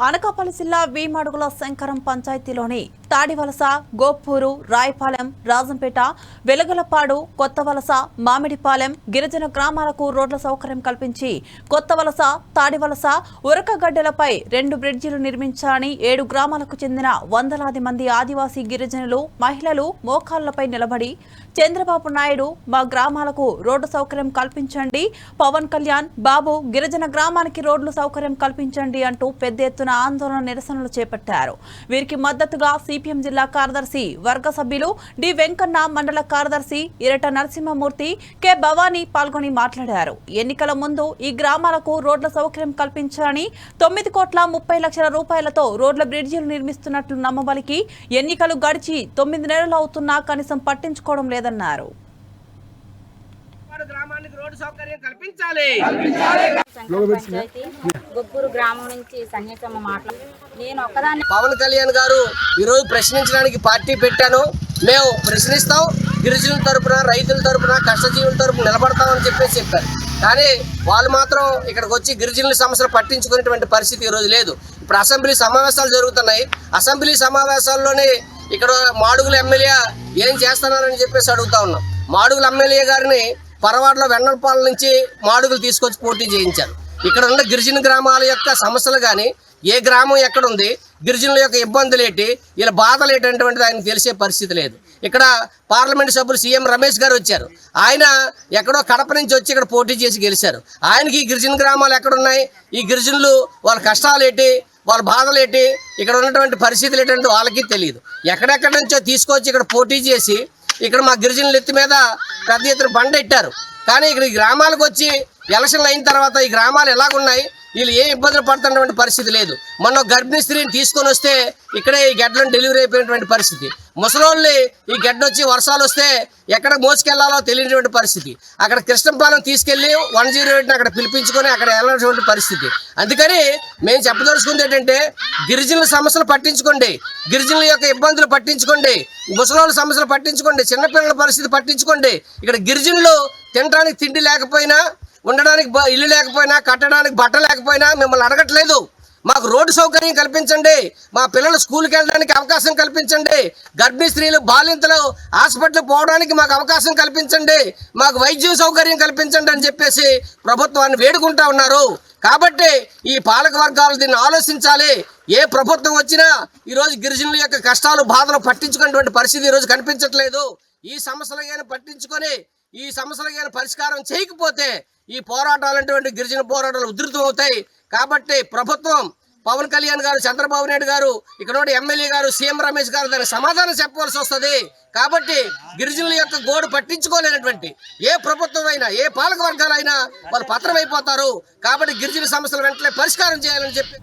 అనకాపల్లి జిల్లా వీమడుగుల శంకరం పంచాయతీలోని తాడివలస, గోప్పూరు, రాయపాలెం, రాజంపేట, వెలుగలపాడు, కొత్తవలస, మామిడిపాలెం గిరిజన గ్రామాలకు రోడ్ల సౌకర్యం కల్పించి కొత్తవలస, తాడివలస, ఉరకగడ్డలపై 2 బ్రిడ్జిలు నిర్మించాలని 7 గ్రామాలకు చెందిన వందలాది మంది ఆదివాసీ గిరిజనులు, మహిళలు మోకాళ్లపై నిలబడి చంద్రబాబు నాయుడు మా గ్రామాలకు రోడ్డు సౌకర్యం కల్పించండి, పవన్ కళ్యాణ్ బాబు గిరిజన గ్రామానికి రోడ్లు సౌకర్యం కల్పించండి అంటూ పెద్ద ఎత్తున ఆందోళన నిరసనలు చేపట్టారు. వీరికి మద్దతుగా సిపిఎం జిల్లా కార్యదర్శి వర్గ సభ్యులు డి వెంకన్న, మండల కార్యదర్శి ఇరట నరసింహమూర్తి, కె భవానీ పాల్గొని మాట్లాడారు. ఎన్నికల ముందు ఈ గ్రామాలకు రోడ్ల సౌకర్యం కల్పించాలని 9,30,00,000 రూపాయలతో రోడ్ల బ్రిడ్జిలు నిర్మిస్తున్నట్లు నమ్మబలికి ఎన్నికలు గడిచి 9 నెలలు అవుతున్నా కనీసం పట్టించుకోవడం లేదన్నారు. గొప్పూరు గ్రామం నుంచి సన్యాసమ్మ మాట్లాడు. నేను ఒక్కదాన్ని పవన్ కళ్యాణ్ గారు ఈరోజు ప్రశ్నించడానికి పార్టీ పెట్టాను. మేము ప్రశ్నిస్తాం, గిరిజనుల తరపున, రైతుల తరపున, కష్టజీవుల తరపున నిలబడతామని చెప్పారు. కానీ వాళ్ళు మాత్రం ఇక్కడికి వచ్చి గిరిజనుల సమస్యలు పట్టించుకునేటువంటి పరిస్థితి ఈరోజు లేదు. ఇప్పుడు అసెంబ్లీ సమావేశాలు జరుగుతున్నాయి. అసెంబ్లీ సమావేశాల్లోనే ఇక్కడ మాడుగుల ఎమ్మెల్యే ఏం చేస్తున్నారని చెప్పేసి అడుగుతా ఉన్నాం. మాడుగుల ఎమ్మెల్యే గారిని పరవాడలో వెన్నపాల నుంచి మాడుగులు తీసుకొచ్చి పోటీ చేయించారు. ఇక్కడ ఉన్న గిరిజన గ్రామాల యొక్క సమస్యలు కానీ, ఏ గ్రామం ఎక్కడుంది, గిరిజనుల యొక్క ఇబ్బందులు ఏంటి, వీళ్ళ బాధలు ఏంటంటే ఆయనకు తెలిసే పరిస్థితి లేదు. ఇక్కడ పార్లమెంట్ సభ్యులు సీఎం రమేష్ గారు వచ్చారు. ఆయన ఎక్కడో కడప నుంచి వచ్చి ఇక్కడ పోటీ చేసి గెలిచారు. ఆయనకి ఈ గిరిజన గ్రామాలు ఎక్కడున్నాయి, ఈ గిరిజనులు వాళ్ళ కష్టాలు ఏంటి, వాళ్ళ బాధలు ఏంటి, ఇక్కడ ఉన్నటువంటి పరిస్థితులు ఏంటంటే వాళ్ళకి తెలియదు. ఎక్కడెక్కడి నుంచో తీసుకొచ్చి ఇక్కడ పోటీ చేసి ఇక్కడ మా గిరిజనుల ఎత్తి మీద పెద్ద ఎత్తున బండ పెట్టారు. కానీ ఇక్కడ ఈ గ్రామాలకు వచ్చి ఎలక్షన్లు అయిన తర్వాత ఈ గ్రామాలు ఎలాగున్నాయి, వీళ్ళు ఏ ఇబ్బందులు పడుతున్నటువంటి పరిస్థితి లేదు. మొన్న గర్భిణీ స్త్రీని తీసుకొని వస్తే ఇక్కడే ఈ గడ్డలను డెలివరీ అయిపోయినటువంటి పరిస్థితి. ముసలోళ్ళు ఈ గడ్డ వచ్చి వర్షాలు వస్తే ఎక్కడ మోసుకెళ్లాలో తెలియనటువంటి పరిస్థితి. అక్కడ కృష్ణపాలెం తీసుకెళ్లి 108ని అక్కడ పిలిపించుకొని అక్కడ వెళ్ళినటువంటి పరిస్థితి. అందుకని మేము చెప్పదలుచుకుంది ఏంటంటే, గిరిజనుల సమస్యలు పట్టించుకోండి, గిరిజనుల యొక్క ఇబ్బందులు పట్టించుకోండి, ముసలోళ్ళ సమస్యలు పట్టించుకోండి, చిన్నపిల్లల పరిస్థితి పట్టించుకోండి. ఇక్కడ గిరిజనులు తినడానికి తిండి లేకపోయినా, ఉండడానికి ఇల్లు లేకపోయినా, కట్టడానికి బట్ట లేకపోయినా మిమ్మల్ని అడగట్లేదు. మాకు రోడ్డు సౌకర్యం కల్పించండి, మా పిల్లలు స్కూల్కి వెళ్ళడానికి అవకాశం కల్పించండి, గర్భిణీ స్త్రీలు, బాలింతలు హాస్పిటల్కి పోవడానికి మాకు అవకాశం కల్పించండి, మాకు వైద్య సౌకర్యం కల్పించండి అని చెప్పేసి ప్రభుత్వాన్ని వేడుకుంటా ఉన్నారు. కాబట్టి ఈ పాలక వర్గాలు దీన్ని ఆలోచించాలి. ఏ ప్రభుత్వం వచ్చినా ఈరోజు గిరిజనుల యొక్క కష్టాలు, బాధలు పట్టించుకునేటువంటి పరిస్థితి ఈరోజు కనిపించట్లేదు. ఈ సమస్యలు పట్టించుకొని ఈ సమస్యలు పరిష్కారం చేయకపోతే ఈ పోరాటాలు అంటే గిరిజన పోరాటాలు ఉధృతం అవుతాయి. కాబట్టి ప్రభుత్వం, పవన్ కళ్యాణ్ గారు, చంద్రబాబు నాయుడు గారు, ఇక్కడ ఎమ్మెల్యే గారు, సీఎం రమేష్ గారు దానికి సమాధానం చెప్పవలసి వస్తుంది. కాబట్టి గిరిజనుల యొక్క గోడు పట్టించుకోలేనటువంటి ఏ ప్రభుత్వం అయినా, ఏ పాలక వర్గాలైనా వాళ్ళు పత్రమైపోతారు. కాబట్టి గిరిజన సమస్యలు వెంటనే పరిష్కారం చేయాలని చెప్పి